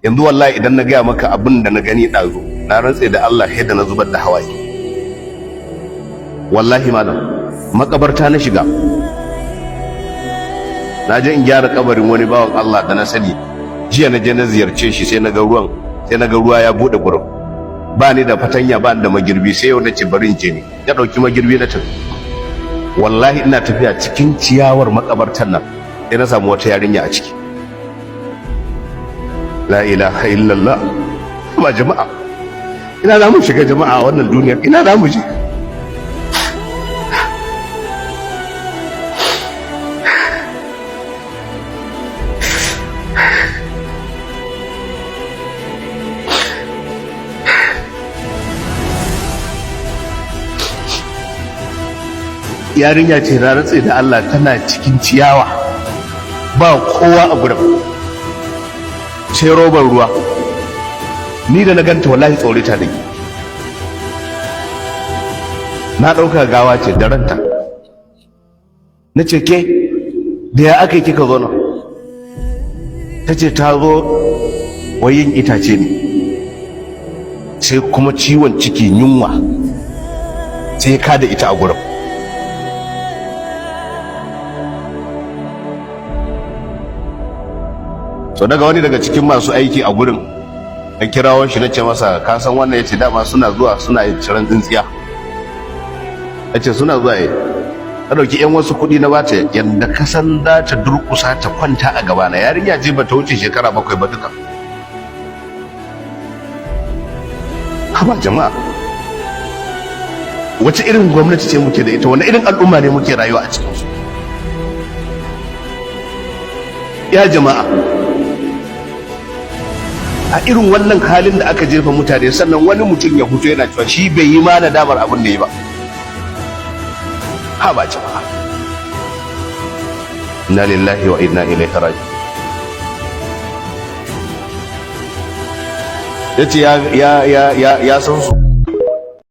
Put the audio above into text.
yanzu wallahi idan na gaya maka abin da na gani ɗazu na rantse da Allah yadda na zubar da hawaye. Wallahi malam, makabarta na shiga, na je in gyara kabarin wani bawan Allah da na sani jiya. Na je na ziyarce shi sai na ga ruwa ya bude gurin. Ba ni da fatanya, ba ni da magirbi, sai yau nace bari in je ni ya dauki magirbi na tafi. Wallahi ina tafiya cikin ciyawar makabartan nan sai na samu wata yarinya a ciki. La ilaha illallah. Ba jama'a, ina za mu shiga jama'a wannan duniyar, ina za mu je? Yarinya ce na ratse da Allah, tana cikin ciyawa, ba kowa a gurin, sai roban ruwa. Ni da na ganta wallahi tsorita da na ɗauka gawa ce da ranta. Na ce ke da ya aka yi kika zo nan? Ta ce ta zo wayin itace ne, sai kuma ciwon ciki, yunwa sai ka da ita a gurin. So daga wani daga cikin masu aiki a gurin na kirawon shi na ce masa, ka san wannan? Ya ce dama suna zuwa suna yin ciran tsintsiya. Ya ce suna zuwa yi. Ta ɗauki 'yan wasu kuɗi na bata, yadda ka san za ta durƙusa ta kwanta a gabana. Yarinya ce ba ta wuce shekara 7 ba duka. Haba jama'a, wace irin gwamnati ce muke da ita? wani irin al'umma ne muke rayuwa a cikinsu? Ya jama'a, a irin wannan halin da aka jefa mutane, sannan wani mutum ya fito yana cewa shi bai yi ma nadamar abin da ya ba. Ha ba jama'a, inna lillahi wa inna ilaihi raji'un. Yace ya san su.